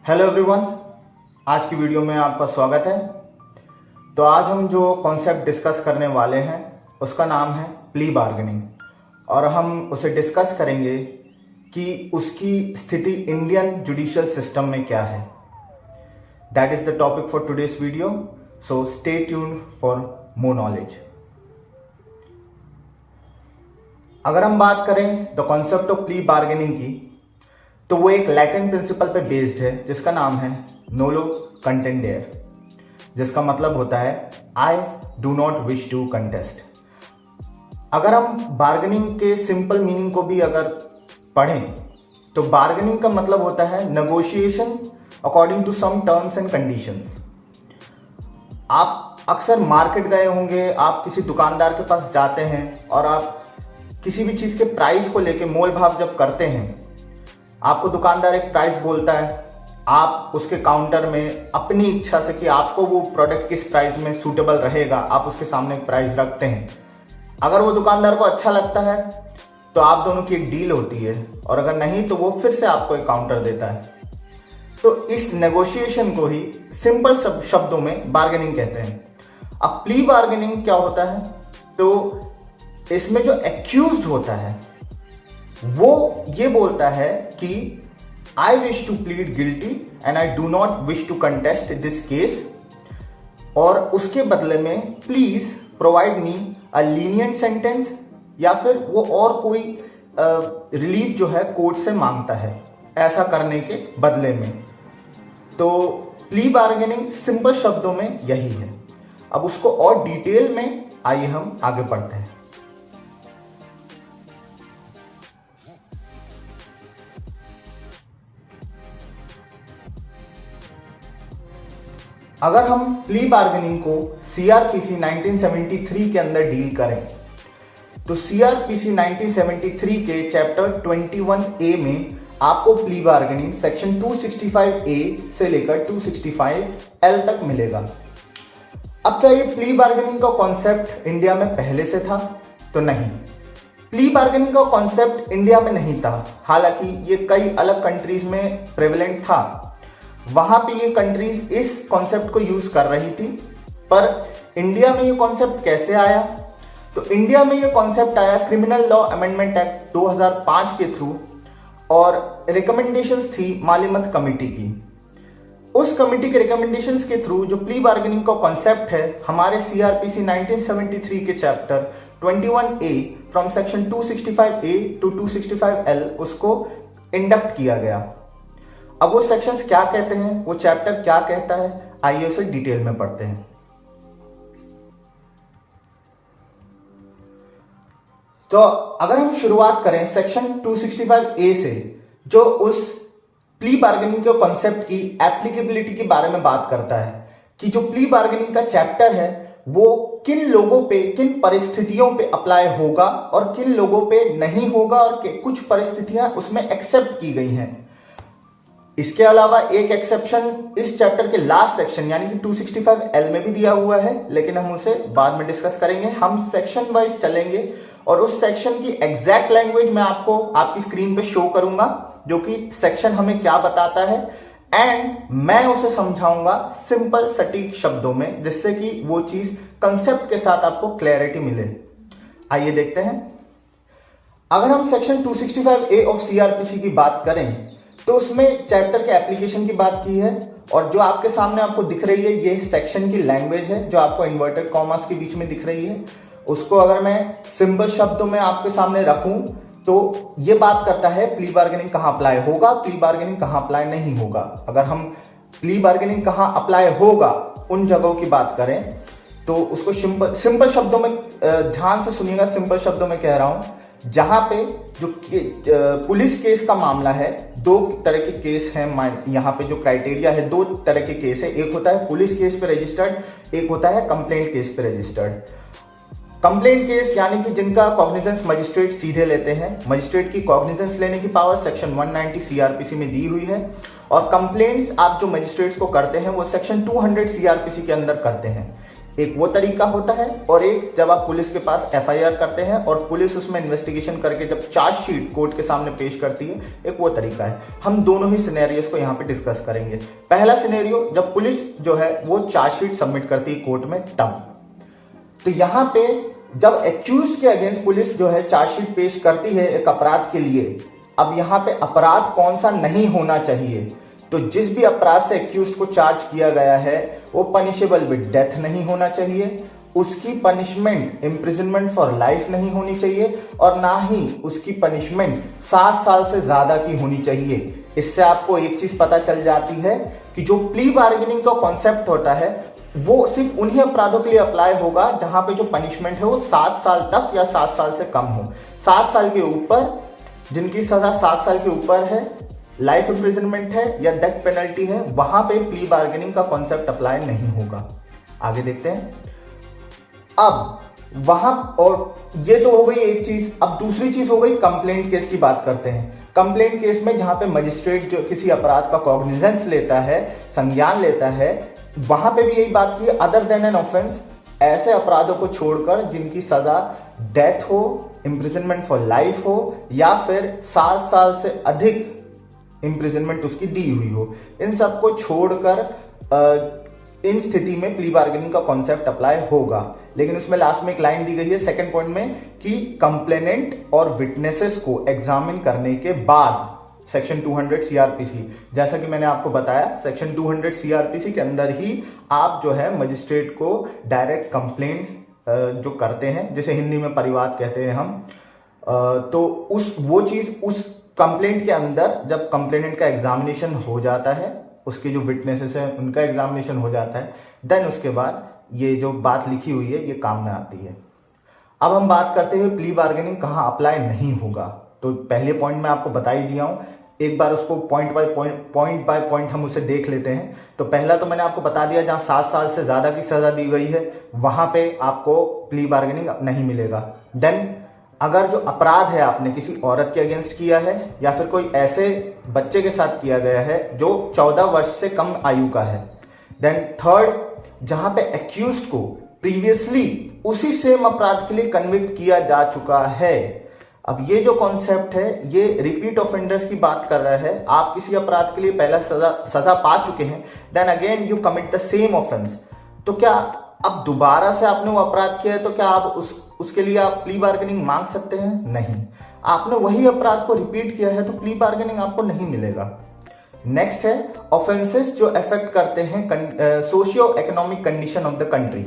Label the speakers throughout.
Speaker 1: Hello everyone, आज की video में आपका स्वागत है। तो आज हम जो कॉन्सेप्ट डिस्कस करने वाले हैं उसका नाम है प्ली बार्गेनिंग और हम उसे डिस्कस करेंगे कि उसकी स्थिति इंडियन जुडिशियल सिस्टम में क्या है। That is the topic for today's video, so stay tuned for more knowledge. अगर हम बात करें the concept of plea bargaining की, तो वो एक लैटिन प्रिंसिपल पे बेस्ड है जिसका नाम है नोलो कंटेंडेयर, जिसका मतलब होता है I do not wish to contest. अगर हम बार्गेनिंग के सिंपल मीनिंग को भी अगर पढ़ें तो बार्गेनिंग का मतलब होता है negotiation according to some terms and conditions. आप अक्सर मार्केट गए होंगे, आप किसी दुकानदार के पास जाते हैं और आप किसी भी चीज़ के प्राइस को लेके मोल भाव जब करते हैं, आपको दुकानदार एक प्राइस बोलता है, आप उसके काउंटर में अपनी इच्छा से कि आपको वो प्रोडक्ट किस प्राइस में सूटेबल रहेगा, आप उसके सामने एक प्राइस रखते हैं। अगर वो दुकानदार को अच्छा लगता है तो आप दोनों की एक डील होती है, और अगर नहीं तो वो फिर से आपको एक काउंटर देता है। तो इस नेगोशिएशन को ही सिंपल शब्दों में बार्गेनिंग कहते हैं। अब प्ली बार्गेनिंग क्या होता है, तो इसमें जो एक्यूज्ड होता है वो ये बोलता है कि I wish to plead guilty and I do not wish to contest this case, और उसके बदले में please provide me a lenient sentence, या फिर वो और कोई रिलीफ जो है कोर्ट से मांगता है ऐसा करने के बदले में। तो प्ली बार्गेनिंग सिंपल शब्दों में यही है। अब उसको और डिटेल में आइए हम आगे बढ़ते हैं। अगर हम प्ली बार्गेनिंग को सीआरपीसी 1973 के अंदर डील करें तो सीआरपीसी 1973 के चैप्टर 21A में आपको प्ली बार्गेनिंग सेक्शन 265A से लेकर 265L तक मिलेगा। अब क्या ये प्ली बार्गेनिंग का कॉन्सेप्ट इंडिया में पहले से था? तो नहीं, प्ली बार्गेनिंग का कॉन्सेप्ट इंडिया में नहीं था। हालांकि ये कई अलग कंट्रीज में प्रेवलेंट था, वहां पे ये कंट्रीज इस कॉन्सेप्ट को यूज कर रही थी। पर इंडिया में ये कॉन्सेप्ट कैसे आया? तो इंडिया में ये कॉन्सेप्ट आया क्रिमिनल लॉ अमेंडमेंट एक्ट 2005 के थ्रू, और रिकमेंडेशंस थी मालिमत कमेटी की। उस कमेटी के रिकमेंडेशंस के थ्रू जो प्ली बार्गेनिंग का कॉन्सेप्ट है हमारे सीआरपीसी 1973 के chapter 21A from section 265A to 265L उसको इंडक्ट किया गया। अब वो सेक्शंस क्या कहते हैं, वो चैप्टर क्या कहता है, आइए उसे डिटेल में पढ़ते हैं। तो अगर हम शुरुआत करें सेक्शन 265A से, जो उस प्ली बार्गेनिंग के कॉन्सेप्ट की एप्लीकेबिलिटी के बारे में बात करता है कि जो प्ली बार्गेनिंग का चैप्टर है वो किन लोगों पे, किन परिस्थितियों पे अप्लाई होगा और किन लोगों पे नहीं होगा, और कुछ परिस्थितियां उसमें एक्सेप्ट की गई हैं। इसके अलावा एक एक्सेप्शन इस चैप्टर के लास्ट सेक्शन यानी कि 265L में भी दिया हुआ है, लेकिन हम उसे बाद में डिस्कस करेंगे। हम सेक्शन वाइज चलेंगे और उस सेक्शन की एग्जैक्ट लैंग्वेज मैं आपको आपकी स्क्रीन पे शो करूंगा, जो कि सेक्शन हमें क्या बताता है, एंड मैं उसे समझाऊंगा सिंपल सटीक शब्दों में, जिससे कि वो चीज कंसेप्ट के साथ आपको क्लैरिटी मिले। आइए देखते हैं। अगर हम सेक्शन 265A ऑफ सीआरपीसी की बात करें तो उसमें चैप्टर के एप्लीकेशन की बात की है, और जो आपके सामने आपको दिख रही है ये सेक्शन की लैंग्वेज है, जो आपको इन्वर्टेड कॉमास के बीच में दिख रही है। उसको अगर मैं सिंपल शब्दों में आपके सामने रखूं तो ये बात करता है प्ली बार्गेनिंग कहां अप्लाई होगा, प्ली बार्गेनिंग कहां अप्लाई नहीं होगा। अगर हम प्ली बार्गेनिंग कहां अप्लाई होगा उन जगहों की बात करें तो उसको सिंपल शब्दों में, ध्यान से सुनिएगा, सिंपल शब्दों में कह रहा हूं, जहां पे जो पुलिस केस का मामला है, दो तरह के केस हैं यहाँ पे। जो क्राइटेरिया है, दो तरह के केस है, एक होता है पुलिस केस पे रजिस्टर्ड, एक होता है कंप्लेंट केस पे रजिस्टर्ड। कंप्लेंट केस यानी कि जिनका कॉग्निजेंस मजिस्ट्रेट सीधे लेते हैं, मजिस्ट्रेट की कॉग्निजेंस लेने की पावर सेक्शन 190 सीआरपीसी में दी हुई है, और कंप्लेंट्स आप जो मजिस्ट्रेट्स को करते हैं वो सेक्शन 200 सीआरपीसी के अंदर करते हैं। एक वो तरीका होता है और एक जब आप पुलिस के पास एफआईआर करते हैं और पुलिस उसमें इन्वेस्टिगेशन करके जब चार्जशीट कोर्ट के सामने पेश करती है, एक वो तरीका है। हम दोनों ही सिनेरियोस को यहाँ पे डिस्कस करेंगे। पहला सिनेरियो, जब पुलिस जो है वो चार्जशीट सबमिट करती है कोर्ट में, तब तो यहाँ पे जब एक्यूज के अगेंस्ट पुलिस जो है चार्जशीट पेश करती है एक अपराध के लिए, अब यहाँ पे अपराध कौन सा नहीं होना चाहिए, तो जिस भी अपराध से एक्यूज को चार्ज किया गया है वो पनिशेबल विद डेथ नहीं होना चाहिए, उसकी पनिशमेंट इम्प्रिजनमेंट फॉर लाइफ नहीं होनी चाहिए और ना ही उसकी पनिशमेंट 7 साल से ज्यादा की होनी चाहिए। इससे आपको एक चीज पता चल जाती है कि जो प्ली बार्गेनिंग का कॉन्सेप्ट होता है वो सिर्फ उन्हीं अपराधों के लिए अप्लाई होगा जहां पे जो पनिशमेंट है वो 7 साल तक या 7 साल से कम हो। 7 साल के ऊपर जिनकी सजा 7 साल के ऊपर है, लाइफ इम्प्रिजनमेंट है या डेथ पेनल्टी है, वहां पे प्ली बार्गेनिंग का कॉन्सेप्ट अप्लाई नहीं होगा। आगे देखते हैं। अब वहां, और ये तो हो गई एक चीज। अब दूसरी चीज हो गई कंप्लेंट केस की बात करते हैं। कंप्लेंट केस में जहां पे मजिस्ट्रेट जो किसी अपराध का कॉग्निजेंस लेता है, संज्ञान लेता है, वहां पे भी यही बात की, अदर देन एन ऑफेंस, ऐसे अपराधों को छोड़कर जिनकी सजा डेथ हो, इम्प्रिजनमेंट फॉर लाइफ हो या फिर 7 साल से अधिक इम्प्रिजनमेंट उसकी दी हुई हो, इन सबको छोड़कर इन स्थिति में प्ली बार्गेनिंग का कॉन्सेप्ट अप्लाई होगा। लेकिन उसमें लास्ट में एक लाइन दी गई है सेकंड पॉइंट में कि कंप्लेनेंट और विटनेसेस को एग्जामिन करने के बाद सेक्शन 200 सीआरपीसी, जैसा कि मैंने आपको बताया सेक्शन 200 सीआरपीसी के अंदर ही आप जो है मजिस्ट्रेट को डायरेक्ट कंप्लेंट जो करते हैं, जिसे हिंदी में परिवाद कहते हैं हम, तो वो चीज उस कंप्लेंट के अंदर जब कंप्लेनेंट का एग्जामिनेशन हो जाता है, उसके जो विटनेसेस हैं उनका एग्जामिनेशन हो जाता है, देन उसके बाद ये जो बात लिखी हुई है ये काम में आती है। अब हम बात करते हैं प्ली बार्गेनिंग कहाँ अप्लाई नहीं होगा। तो पहले पॉइंट में आपको बता ही दिया हूं, एक बार उसको पॉइंट बाय पॉइंट हम उसे देख लेते हैं। तो पहला तो मैंने आपको बता दिया, जहां 7 साल से ज्यादा की सजा दी गई है वहां पे आपको प्ली बार्गेनिंग नहीं मिलेगा। देन अगर जो अपराध है आपने किसी औरत के अगेंस्ट किया है या फिर कोई ऐसे बच्चे के साथ किया गया है जो 14 वर्ष से कम आयु का है। देन थर्ड, जहां पे एक्यूज्ड को प्रीवियसली उसी सेम अपराध के लिए कन्विक्ट किया जा चुका है। अब ये जो कॉन्सेप्ट है ये रिपीट ऑफेंडर्स की बात कर रहा है। आप किसी अपराध के लिए पहला सजा पा चुके हैं, then again you commit the same offence, तो क्या अब दोबारा से आपने वो अपराध किया है तो क्या आप उसके लिए आप प्ली बार्गेनिंग मांग सकते हैं? नहीं। आपने वही अपराध को रिपीट किया है तो प्ली बार्गेनिंग आपको नहीं मिलेगा। नेक्स्ट है ऑफेंसेस जो अफेक्ट करते हैं socio economic condition of the country.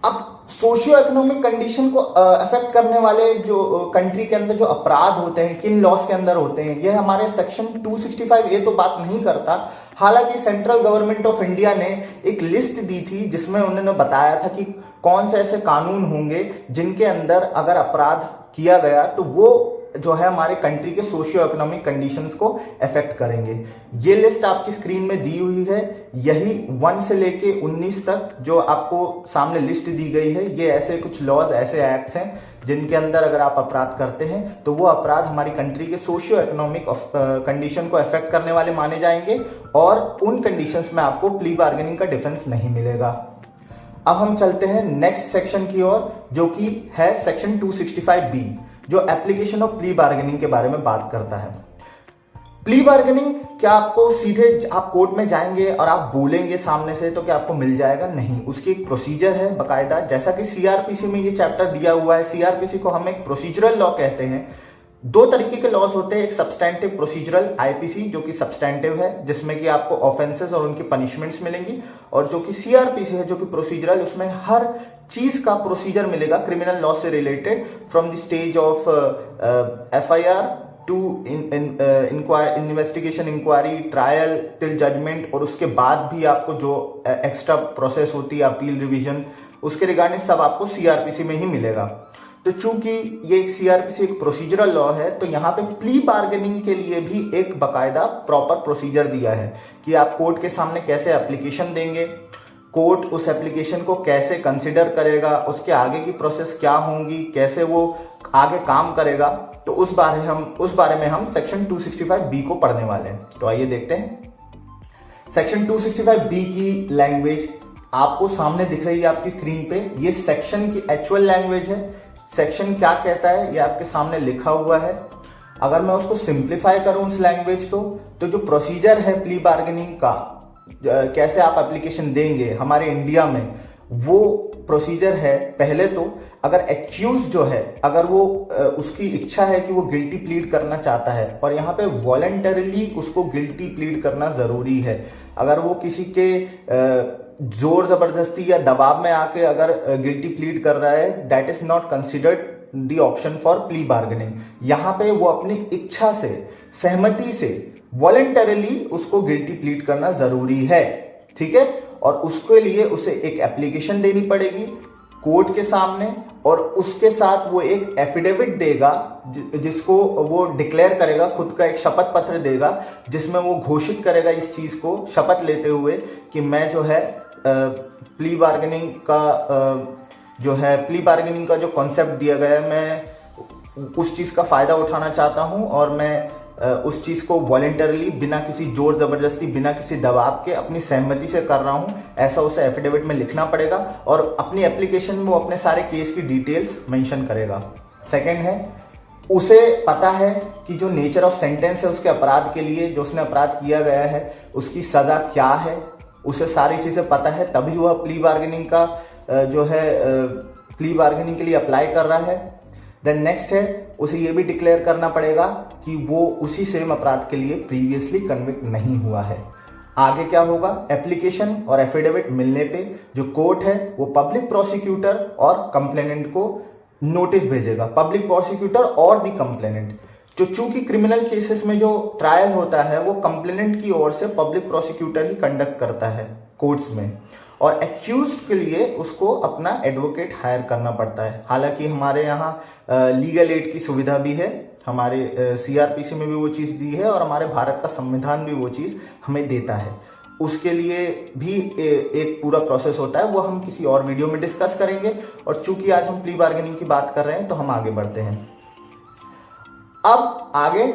Speaker 1: अब सोशियो इकोनॉमिक कंडीशन को अफेक्ट करने वाले जो कंट्री के अंदर जो अपराध होते हैं, किन लॉस के अंदर होते हैं, ये हमारे सेक्शन 265 तो बात नहीं करता। हालांकि सेंट्रल गवर्नमेंट ऑफ इंडिया ने एक लिस्ट दी थी जिसमें उन्होंने बताया था कि कौन से ऐसे कानून होंगे जिनके अंदर अगर अपराध किया गया तो वो जो है हमारे कंट्री के सोशियो इकोनॉमिक कंडीशंस को अफेक्ट करेंगे। ये लिस्ट आपकी स्क्रीन में दी हुई है। यही 1 से लेके 19 तक जो आपको सामने लिस्ट दी गई है, ये ऐसे कुछ लॉज, ऐसे एक्ट्स हैं जिनके अंदर अगर आप अपराध करते हैं तो वो अपराध हमारी कंट्री के सोशियो इकोनॉमिक कंडीशन को अफेक्ट करने वाले माने जाएंगे और उन कंडीशंस में आपको प्ली बार्गेनिंग का डिफेंस नहीं मिलेगा। अब हम चलते हैं नेक्स्ट सेक्शन की ओर, जो कि है सेक्शन 265B, जो एप्लीकेशन ऑफ प्ली बार्गेनिंग के बारे में बात करता है। प्ली बार्गेनिंग क्या आपको सीधे आप कोर्ट में जाएंगे और आप बोलेंगे सामने से तो क्या आपको मिल जाएगा? नहीं, उसकी एक प्रोसीजर है बकायदा, जैसा कि सीआरपीसी में ये चैप्टर दिया हुआ है। सीआरपीसी को हम एक प्रोसीजरल लॉ कहते हैं। 2 तरीके के लॉज होते हैं, एक सब्सटैंटिव प्रोसीजरल आईपीसी जो कि सब्सटैंटिव है जिसमें कि आपको ऑफेंसेस और उनकी पनिशमेंट्स मिलेंगी, और जो कि सीआरपीसी है जो कि प्रोसीजरल, उसमें हर चीज का प्रोसीजर मिलेगा क्रिमिनल लॉ से related, from the stage of FIR to investigation, inquiry, trial till judgement, और उसके बाद भी आपको जो एक्स्ट्रा प्रोसेस होती है अपील, रिवीजन, उसके रिगार्डिंग सब आपको सीआरपीसी में ही मिलेगा। तो चूंकि ये एक सीआरपीसी एक प्रोसीजरल लॉ है तो यहाँ पे प्ली बार्गेनिंग के लिए भी एक बकायदा प्रॉपर प्रोसीजर दिया है कि आप कोर्ट के सामने कैसे एप्लीकेशन देंगे, कोर्ट उस एप्लीकेशन को कैसे कंसिडर करेगा, उसके आगे की प्रोसेस क्या होंगी, कैसे वो आगे काम करेगा। तो उस बारे में हम सेक्शन 265B को पढ़ने वाले हैं। तो आइए देखते हैं सेक्शन 265B की लैंग्वेज। आपको सामने दिख रही है आपकी स्क्रीन पे, ये सेक्शन की एक्चुअल लैंग्वेज है। सेक्शन क्या कहता है ये आपके सामने लिखा हुआ है। अगर मैं उसको सिंप्लीफाई करूं उस लैंग्वेज को, तो जो प्रोसीजर है प्ली बार्गेनिंग का, कैसे आप एप्लीकेशन देंगे हमारे इंडिया में, वो प्रोसीजर है। पहले तो अगर एक्यूज जो है, अगर वो उसकी इच्छा है कि वो गिल्टी प्लीड करना चाहता है, और यहाँ पे वॉलंटरली उसको गिल्टी प्लीड करना जरूरी है। अगर वो किसी के जोर जबरदस्ती या दबाव में आके अगर गिल्टी प्लीड कर रहा है, that is not considered the option for plea bargaining. यहां पे वो अपनी इच्छा से, सहमति से, वॉलंटरली उसको गिल्टी प्लीड करना जरूरी है, ठीक है। और उसके लिए उसे एक एप्लीकेशन देनी पड़ेगी कोर्ट के सामने, और उसके साथ वो एक एफिडेविट देगा जिसको वो डिक्लेयर करेगा, खुद का एक शपथ पत्र देगा जिसमें वो घोषित करेगा इस चीज को, शपथ लेते हुए कि मैं जो है प्ली बार्गेनिंग का जो कॉन्सेप्ट दिया गया है, मैं उस चीज का फायदा उठाना चाहता हूं, और मैं उस चीज को वॉलंटरली, बिना किसी जोर जबरदस्ती, बिना किसी दबाव के, अपनी सहमति से कर रहा हूं, ऐसा उसे एफिडेविट में लिखना पड़ेगा। और अपनी एप्लीकेशन में वो अपने सारे केस की डिटेल्स मेंशन करेगा। सेकंड है, उसे पता है कि जो नेचर ऑफ सेंटेंस है उसके अपराध के लिए, जो उसने अपराध किया गया है उसकी सजा क्या है, उसे सारी चीजें पता है, तभी वह प्ली बार्गेनिंग का प्ली बार्गेनिंग के लिए अप्लाई कर रहा है। देन नेक्स्ट है, उसे ये भी डिक्लेयर करना पड़ेगा कि वो उसी सेम अपराध के लिए प्रीवियसली कन्विक्ट नहीं हुआ है। आगे क्या होगा, एप्लीकेशन और एफिडेविट मिलने पे जो कोर्ट है वो पब्लिक प्रोसिक्यूटर और कंप्लेनेंट को नोटिस भेजेगा। पब्लिक प्रोसिक्यूटर और दी कंप्लेनेंट, जो चूंकि क्रिमिनल केसेस में जो ट्रायल होता है वो कंप्लेनेंट की ओर से पब्लिक प्रोसिक्यूटर ही कंडक्ट करता है कोर्ट्स में, और एक्यूज्ड के लिए उसको अपना एडवोकेट हायर करना पड़ता है। हालांकि हमारे यहाँ लीगल एड की सुविधा भी है, हमारे सीआरपीसी में भी वो चीज़ दी है, और हमारे भारत का संविधान भी वो चीज़ हमें देता है। उसके लिए भी एक पूरा प्रोसेस होता है, वो हम किसी और वीडियो में डिस्कस करेंगे। और चूंकि आज हम प्ली बार्गेनिंग की बात कर रहे हैं तो हम आगे बढ़ते हैं। अब आगे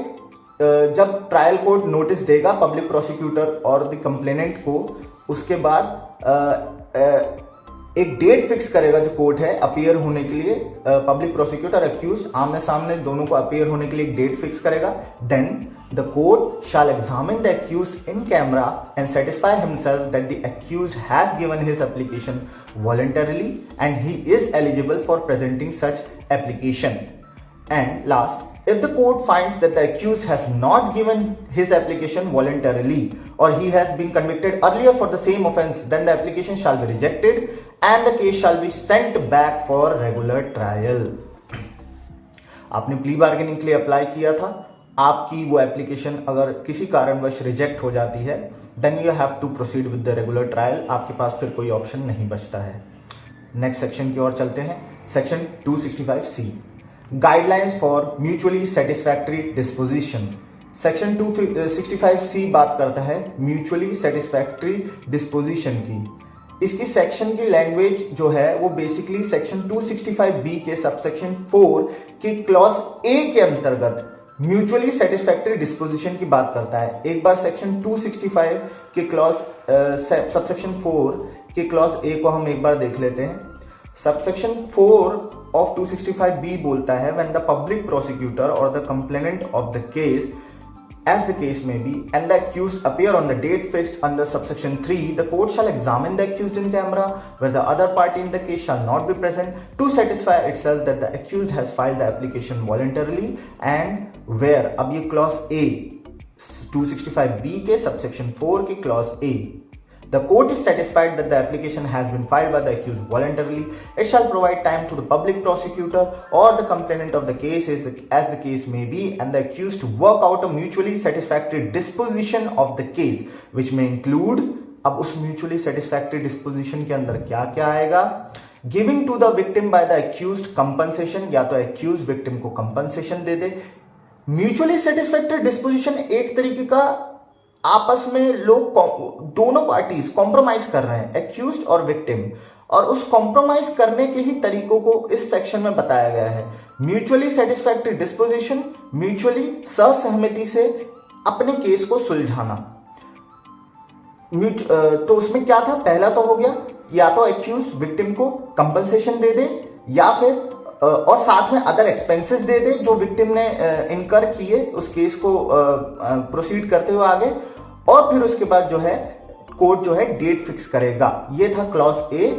Speaker 1: जब ट्रायल कोर्ट नोटिस देगा पब्लिक प्रोसिक्यूटर और द कंप्लेनेंट को, उसके बाद एक डेट फिक्स करेगा जो कोर्ट है अपीयर होने के लिए। पब्लिक प्रोसिक्यूटर एक्यूज्ड आमने सामने दोनों को अपीयर होने के लिए एक डेट फिक्स करेगा। Then the court shall examine the accused in camera and satisfy himself that the accused has given his application voluntarily and he is eligible for presenting such application. And last, if the court finds that the accused has not given his application voluntarily or he has been convicted earlier for the same offense, then the application shall be rejected and the case shall be sent back for regular trial. आपने plea bargaining के लिए apply किया था, आपकी वो application अगर किसी कारणवश रिजेक्ट हो जाती है, then you have to proceed with the regular trial. आपके पास फिर कोई ऑप्शन नहीं बचता है। नेक्स्ट सेक्शन की ओर चलते हैं, section 265C, guidelines for mutually satisfactory disposition. Section 265C बात करता है म्यूचुअली सेटिस्फैक्ट्री डिस्पोजिशन की। इसकी सेक्शन की लैंग्वेज जो है वो बेसिकली सेक्शन 265B के सबसेक्शन 4 की क्लॉज A के अंतर्गत म्यूचुअली सेटिस्फैक्ट्री डिस्पोजिशन की बात करता है। एक बार सेक्शन 265 के क्लॉज सबसेक्शन 4 के क्लॉज A को हम एक बार देख लेते हैं। सबसेक्शन 4 of 265B बोलता है when the public prosecutor or the complainant of the case, as the case may be, and the accused appear on the date fixed under subsection 3, the court shall examine the accused in camera where the other party in the case shall not be present to satisfy itself that the accused has filed the application voluntarily, and where, अब ये clause A 265B के subsection 4 के clause A, the court is satisfied that the application has been filed by the accused voluntarily, it shall provide time to the public prosecutor or the complainant of the case as the case may be, and the accused to work out a mutually satisfactory disposition of the case, which may include, अब उस mutually satisfactory disposition के अंदर क्या क्या आएगा, giving to the victim by the accused compensation, या तो accused victim को compensation दे दे। म्यूचुअली सेटिस्फैक्टरी डिस्पोजिशन एक तरीके का आपस में लोग दोनों पार्टीज कॉम्प्रोमाइज कर रहे हैं, एक्यूज्ड और विक्टिम, और उस कॉम्प्रोमाइज करने के ही तरीकों को इस सेक्शन में बताया गया है। म्यूचुअली सेटिस्फैक्टरी डिस्पोजिशन, म्यूचुअली सहमति से अपने केस को सुलझाना। तो उसमें क्या था, पहला तो हो गया या तो एक्यूज विक्टिम को कंपनसेशन दे दे या फिर और साथ में अदर एक्सपेंसेस दे दे जो विक्टिम ने इनकर किए उस केस को प्रोसीड करते हुए आगे, और फिर उसके बाद जो है कोर्ट जो है डेट फिक्स करेगा। ये था क्लॉज ए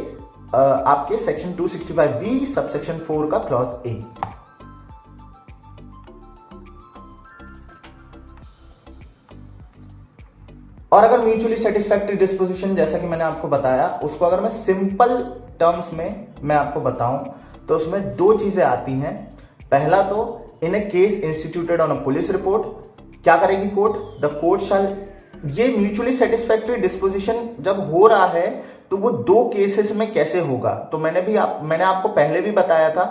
Speaker 1: आपके सेक्शन 265B सबसेक्शन 4 का क्लॉज ए। और अगर म्यूचुअली सेटिस्फैक्ट्री डिस्पोजिशन जैसा कि मैंने आपको बताया उसको अगर मैं सिंपल टर्म्स में मैं आपको बताऊं तो उसमें दो चीजें आती हैं। पहला तो in a case instituted on a police report, क्या करेगी कोर्ट, द कोर्ट शैल, ये म्यूचुअली सेटिस्फैक्ट्री डिस्पोजिशन जब हो रहा है तो वो दो केसेस में कैसे होगा, तो मैंने आपको पहले भी बताया था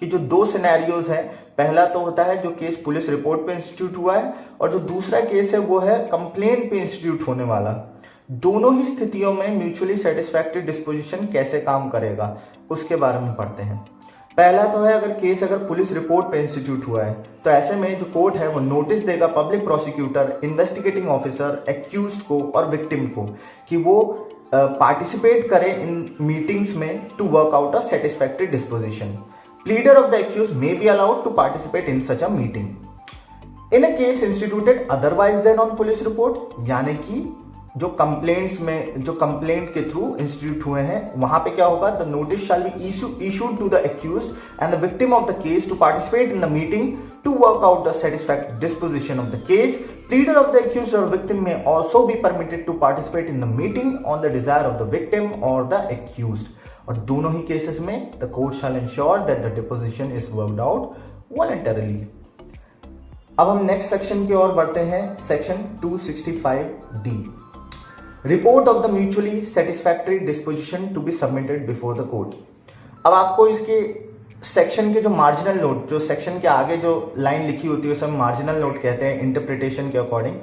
Speaker 1: कि जो दो सिनेरियोज हैं, पहला तो होता है जो केस पुलिस रिपोर्ट पे इंस्टीट्यूट हुआ है और जो दूसरा केस है वो है कंप्लेंट पे इंस्टीट्यूट होने वाला। दोनों ही स्थितियों में म्यूचुअली सेटिस्फैक्ट्री डिस्पोजिशन कैसे काम करेगा उसके बारे में पढ़ते हैं। पहला तो है अगर पुलिस रिपोर्ट पे इंस्टीट्यूट हुआ है तो ऐसे में जो कोर्ट है वो नोटिस देगा public prosecutor, investigating officer, accused को और विक्टिम को कि वो पार्टिसिपेट करें इन मीटिंग्स में to work out a satisfactory disposition. Pleader of the accused may be allowed to participate in such a meeting. In a case instituted otherwise than on police report, यानी कि जो complaint के through institute हुए हैं वहां पे क्या होगा, the notice shall be issued to the accused and the victim of the case to participate in the meeting to work out the satisfactory disposition of the case. Pleader of the accused or victim may also be permitted to participate in the meeting on the desire of the victim or the accused. और दोनों ही cases में the court shall ensure that the deposition is worked out voluntarily. अब हम next section की ओर बढ़ते हैं, section 265D, report of the mutually satisfactory disposition to be submitted before the court. अब आपको इसके सेक्शन के जो मार्जिनल नोट, जो सेक्शन के आगे जो लाइन लिखी होती है उसे हम मार्जिनल नोट कहते हैं इंटरप्रिटेशन के अकॉर्डिंग।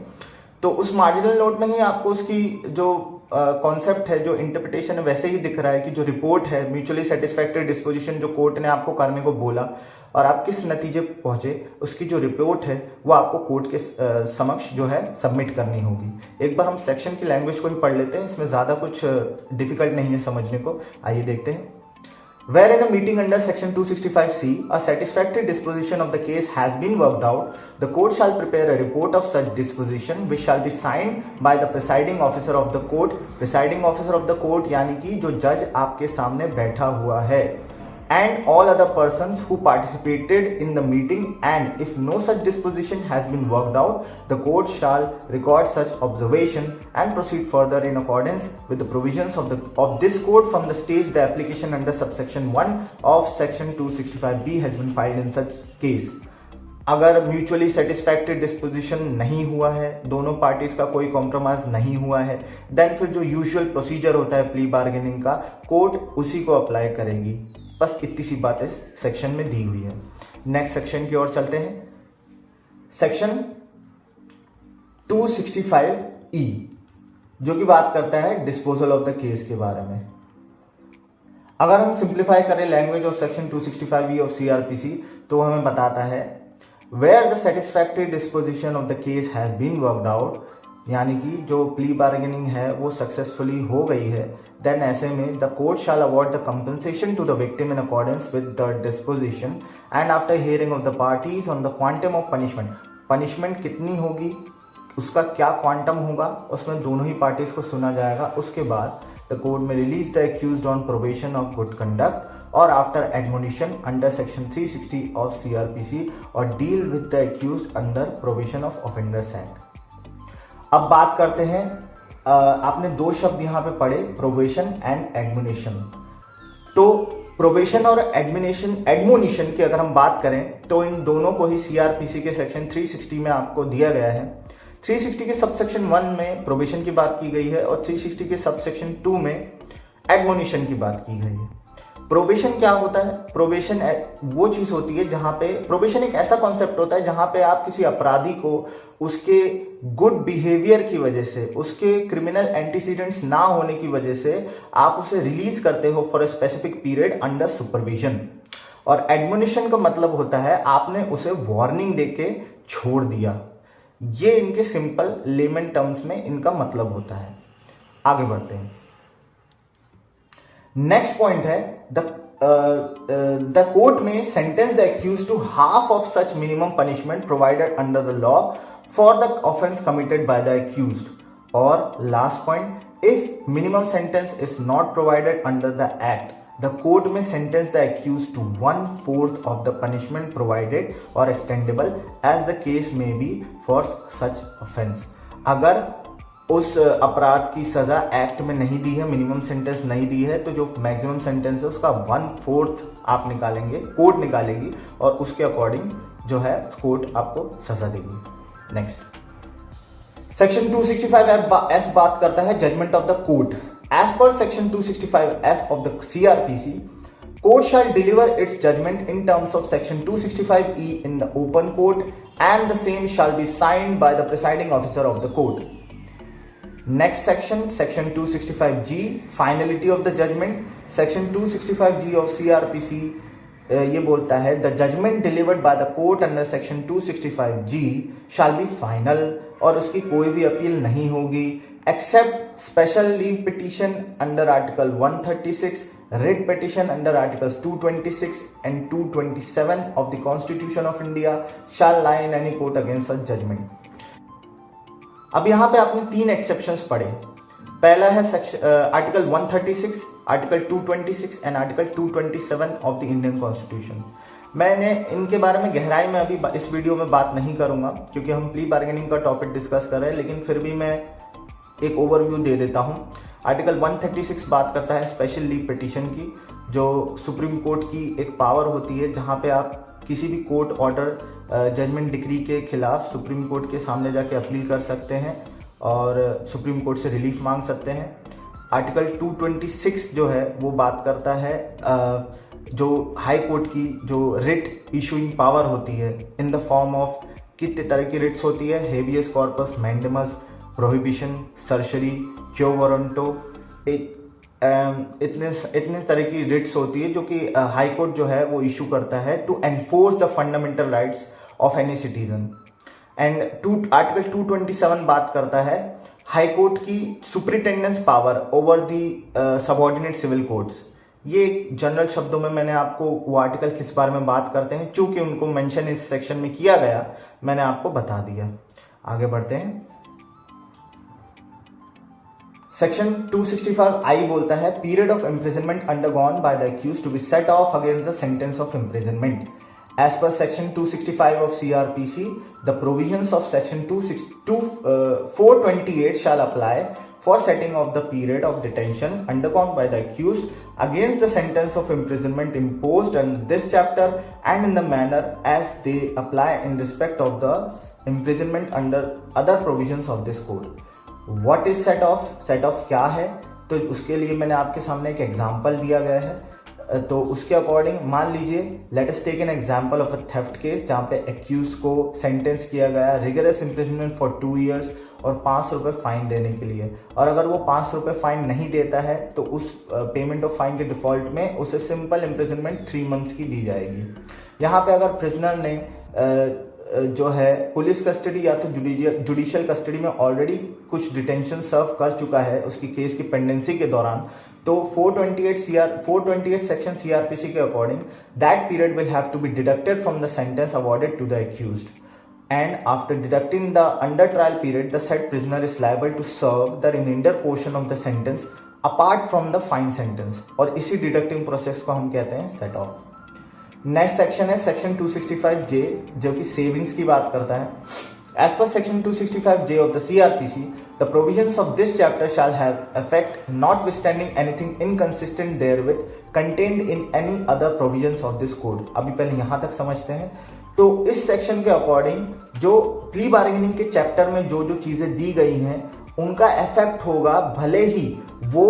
Speaker 1: तो उस मार्जिनल नोट में ही आपको उसकी जो कॉन्सेप्ट है, जो इंटरप्रिटेशन है, वैसे ही दिख रहा है कि जो रिपोर्ट है म्यूचुअली सेटिस्फैक्ट्री डिस्पोजिशन जो कोर्ट ने आपको करने को बोला और आप किस नतीजे पहुंचे, उसकी जो रिपोर्ट है वो आपको कोर्ट के समक्ष जो है सबमिट करनी होगी। एक बार हम सेक्शन की लैंग्वेज को ही पढ़ लेते हैं, इसमें ज्यादा कुछ डिफिकल्ट नहीं है समझने को। आइए देखते हैं। Where in a meeting under section 265C, a satisfactory disposition of the case has been worked out, the court shall prepare a report of such disposition which shall be signed by the presiding officer of the court. Presiding officer of the court यानी कि जो जज आपके सामने बैठा हुआ है, and all other persons who participated in the meeting, and if no such disposition has been worked out, the court shall record such observation and proceed further in accordance with the provisions of this code from the stage the application under subsection 1 of section 265B has been filed in such case. अगर mutually satisfactory disposition नहीं हुआ है, दोनों parties का कोई compromise नहीं हुआ है, देन फिर जो यूजुअल प्रोसीजर होता है प्ली बार्गेनिंग का, कोर्ट उसी को अप्लाई करेगी। बस इतनी सी बात इस सेक्शन में दी हुई है। नेक्स्ट सेक्शन की ओर चलते हैं, सेक्शन 265E जो कि बात करता है डिस्पोजल ऑफ द केस के बारे में। अगर हम सिंप्लीफाई करें language of section 265E of CRPC तो हमें बताता है where the satisfactory disposition of the case has been worked out, यानी कि जो प्ली बार्गेनिंग है वो सक्सेसफुली हो गई है, देन ऐसे में the court shall award the compensation to the victim in accordance with the disposition and after hearing of the parties on the quantum of punishment. Punishment कितनी होगी, उसका क्या क्वांटम होगा, उसमें दोनों ही पार्टीज को सुना जाएगा। उसके बाद the court may release the accused on probation of good conduct or after admonition under section 360 of CRPC or deal with the accused under probation of offenders act. अब बात करते हैं, आपने दो शब्द यहां पे पढ़े, प्रोबेशन एंड एडमोनिशन। तो प्रोबेशन और एडमोनिशन की अगर हम बात करें तो इन दोनों को ही CRPC के सेक्शन 360 में आपको दिया गया है। 360 के सबसेक्शन 1 में प्रोबेशन की बात की गई है और 360 के सबसेक्शन 2 में एडमोनिशन की बात की गई है। प्रोबेशन क्या होता है? प्रोबेशन वो चीज होती है जहां पे, प्रोबेशन एक ऐसा कॉन्सेप्ट होता है जहां पे आप किसी अपराधी को उसके गुड बिहेवियर की वजह से, उसके क्रिमिनल एंटीसीडेंट्स ना होने की वजह से आप उसे रिलीज करते हो for a specific period under supervision. और एडमोनिशन का मतलब होता है आपने उसे वार्निंग देके छोड़ दिया। ये इनके सिंपल लेमन टर्म्स में इनका मतलब होता है। आगे बढ़ते हैं। नेक्स्ट पॉइंट है the court may sentence the accused to half of such minimum punishment provided under the law for the offence committed by the accused. और last point, if minimum sentence is not provided under the act, the court may sentence the accused to 1/4 of the punishment provided or extendable as the case may be for such offence. अगर उस अपराध की सजा act में नहीं दी है, minimum sentence नहीं दी है, तो जो मैक्सिमम सेंटेंस है उसका 1/4 आप निकालेंगे, कोर्ट निकालेगी और उसके अकॉर्डिंग जो है कोर्ट आपको सजा देगी। नेक्स्ट, सेक्शन 265F बात करता है judgment of the court. As per section 265F of the CRPC, court shall deliver its judgment in terms of section 265E in the open court and the same shall be signed by the presiding officer of the court. Next section, section 265G, finality of the judgment. Section 265G of CRPC ये बोलता है the judgment delivered by the court under section 265G shall be final, और उसकी कोई भी appeal नहीं होगी except special leave petition under article 136, writ petition under articles 226 and 227 of the constitution of India shall lie in any court against such judgment. अब यहां पे आपने 3 एक्सेप्शंस पढ़े। पहला है article 136, article 226 and article 227 of the Indian constitution. मैंने इनके बारे में गहराई में अभी इस वीडियो में बात नहीं करूंगा क्योंकि हम प्ली बार्गेनिंग का टॉपिक डिस्कस कर रहे हैं, लेकिन फिर भी मैं एक ओवरव्यू दे देता हूं। आर्टिकल 136 बात करता है स्पेशल लीव पिटीशन की, जो सुप्रीम कोर्ट की एक पावर होती है जहां पे आप किसी भी कोर्ट ऑर्डर जजमेंट डिक्री के खिलाफ सुप्रीम कोर्ट के सामने जाके अपील कर सकते हैं और सुप्रीम कोर्ट से रिलीफ मांग सकते हैं। आर्टिकल 226 जो है वो बात करता है जो हाई कोर्ट की जो रिट इशूइंग पावर होती है इन द फॉर्म ऑफ कितने तरह की रिट्स होती है, habeas corpus, mandamus, prohibition, surgery, क्यो वारंटो, इतने तरह की रिट्स होती है जो कि हाई कोर्ट जो है वो इशू करता है to enforce the fundamental rights of any citizen. And article 227 बात करता है हाई कोर्ट की superintendence power over the subordinate civil courts. ये जनरल शब्दों में मैंने आपको वो आर्टिकल किस बारे में बात करते हैं, चूंकि उनको मेंशन इस सेक्शन में किया गया, मैंने आपको बता दिया। आगे बढ़ते हैं। सेक्शन 265I बोलता है period of imprisonment undergone by the accused to be set off against the sentence of imprisonment. As per section 265 of CRPC, the provisions of section 428 shall apply for setting of the period of detention undergone by the accused against the sentence of imprisonment imposed under this chapter and in the manner as they apply in respect of the imprisonment under other provisions of this code. What is set off? Set off क्या है? तो उसके लिए मैंने आपके सामने एक example दिया गया है। तो उसके अकॉर्डिंग मान लीजिए let us take an example of a theft case जहाँ पे एक्यूज को सेंटेंस किया गया रिगरस इम्प्रिजनमेंट फॉर 2 years और 5 रुपये फाइन देने के लिए, और अगर वो 5 रुपये फाइन नहीं देता है तो उस पेमेंट ऑफ फाइन के डिफॉल्ट में उसे सिंपल इम्प्रिजनमेंट 3 months की दी जाएगी। यहाँ पे अगर प्रिजनर ने जो है पुलिस कस्टडी या तो जुडिशियल कस्टडी में ऑलरेडी कुछ डिटेंशन सर्व कर चुका है उसकी केस की पेंडेंसी के दौरान, तो 428 सेक्शन CRPC के according that period will have to be deducted from the sentence awarded to the accused, and after deducting the under trial period the said prisoner is liable to serve the remainder portion of the sentence apart from the fine sentence, और इसी deducting process को हम कहते हैं set off. Next section है section 265J जो कि savings की बात करता है। As per section 265J of the CRPC, the provisions of this chapter shall have effect notwithstanding anything inconsistent therewith contained in any other provisions of this code। अभी पहले यहाँ तक समझते हैं। तो इस सेक्शन के अकॉर्डिंग जो प्ली बार्गेनिंग के चैप्टर में जो जो चीजें दी गई हैं उनका इफेक्ट होगा भले ही वो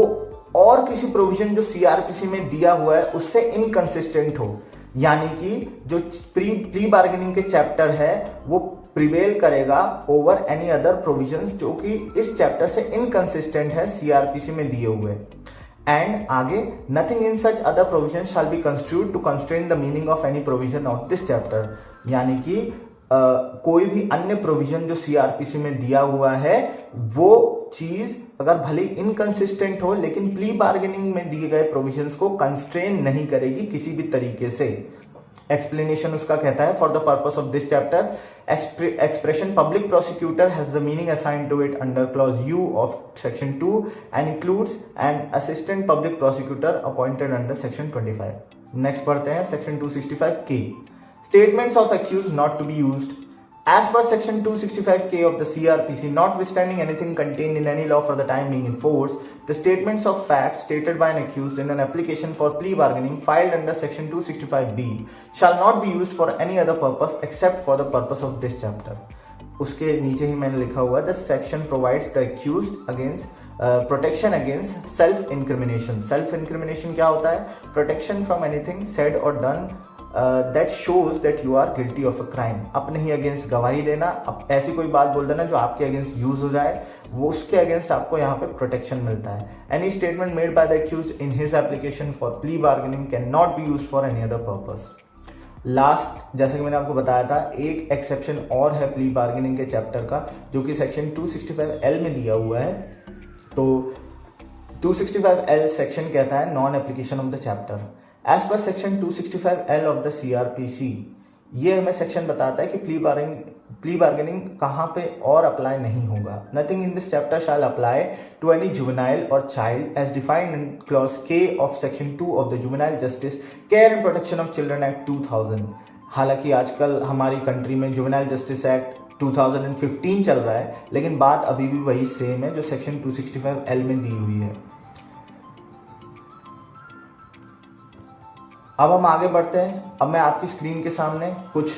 Speaker 1: और किसी प्रोविजन जो CRPC में दिया हुआ है उससे इनकंसिस्टेंट हो, यानी कि जो प्ली बार्गेनिंग के चैप्टर है वो प्रिवेल करेगा ओवर एनी अदर प्रोविजंस जो कि इस चैप्टर से इनकंसिस्टेंट है CRPC में दिए हुए। एंड आगे nothing in such other provision shall be construed to constrain the meaning of any provision of this chapter, यानी कि कोई भी अन्य प्रोविजन जो सीआरपीसी में दिया हुआ है वो चीज अगर भले इनकंसिस्टेंट हो लेकिन प्ली बार्गेनिंग में दिए गए प्रोविजंस को कंस्ट्रेन नहीं करेगी किसी भी तरीके से। एक्सप्लेनेशन उसका कहता है, for the purpose of this chapter expression public prosecutor has the meaning assigned to it under clause U of section 2 and includes an assistant public prosecutor appointed under section 25। Next पढ़ते हैं section 265K, statements of accused not to be used as per section 265K of the CRPC, notwithstanding anything contained in any law for the time being in force, the statements of facts stated by an accused in an application for plea bargaining filed under section 265B shall not be used for any other purpose except for the purpose of this chapter। उसके नीचे ही मैंने लिखा हुआ है, the section provides the accused against protection against self incrimination। self incrimination क्या होता है? protection from anything said or done that shows that you are guilty of a crime. अपने ही अगेंस्ट गवाही देना, ऐसी कोई बात बोल देना जो आपके अगेंस्ट यूज हो जाए, वो उसके अगेंस्ट आपको यहाँ पे प्रोटेक्शन मिलता है। Any statement made by the accused in his application for plea bargaining can not be used for any other purpose. Last, जैसे कि मैंने आपको बताया था, एक एक्सेप्शन और है प्ली बार्गेनिंग के चैप्टर का जो कि सेक्शन 265L में दिया हुआ है। तो 265L सेक्शन कहता है non application of the chapter as per section 265L of the CrPC. ये हमें सेक्शन बताता है कि प्ली बार्गेनिंग कहाँ पे और अप्लाई नहीं होगा। Nothing in this chapter shall apply to any juvenile or child as defined in clause K of section 2 of the juvenile justice care and protection of children act 2000। हालांकि आजकल हमारी country में juvenile justice act 2015 चल रहा है, लेकिन बात अभी भी वही सेम है जो सेक्शन 265L में दी हुई है। अब हम आगे बढ़ते हैं। अब मैं आपकी स्क्रीन के सामने कुछ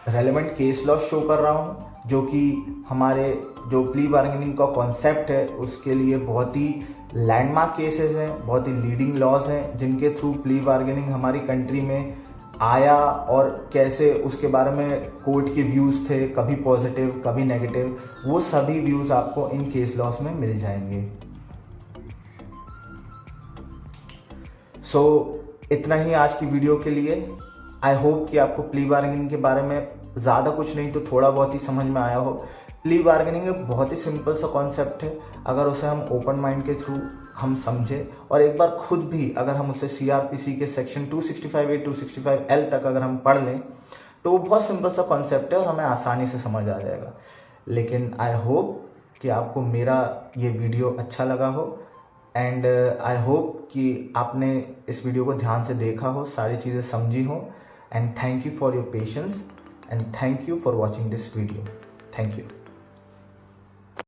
Speaker 1: रेलेवेंट केस लॉ शो कर रहा हूं जो कि हमारे जो प्ली बार्गेनिंग का कॉन्सेप्ट है उसके लिए बहुत ही लैंडमार्क केसेस हैं, बहुत ही लीडिंग लॉज हैं जिनके थ्रू प्ली बार्गेनिंग हमारी कंट्री में आया और कैसे उसके बारे में कोर्ट के व्यूज़ थे, कभी पॉजिटिव कभी नेगेटिव, वो सभी व्यूज़ आपको इन केस लॉज में मिल जाएंगे। इतना ही आज की वीडियो के लिए। आई होप कि आपको प्ली बार्गेनिंग के बारे में ज़्यादा कुछ नहीं तो थोड़ा बहुत ही समझ में आया हो। प्ली बार्गेनिंग एक बहुत ही सिंपल सा कॉन्सेप्ट है, अगर उसे हम ओपन माइंड के थ्रू हम समझें और एक बार खुद भी अगर हम उसे सीआरपीसी के सेक्शन 265A 265L तक अगर हम पढ़ लें तो वो बहुत सिंपल सा कॉन्सेप्ट है और हमें आसानी से समझ आ जाएगा। लेकिन आई होप कि आपको मेरा ये वीडियो अच्छा लगा हो एंड आई होप कि आपने इस वीडियो को ध्यान से देखा हो, सारी चीज़ें समझी हो। And thank you for your patience and thank you for watching this video. Thank you.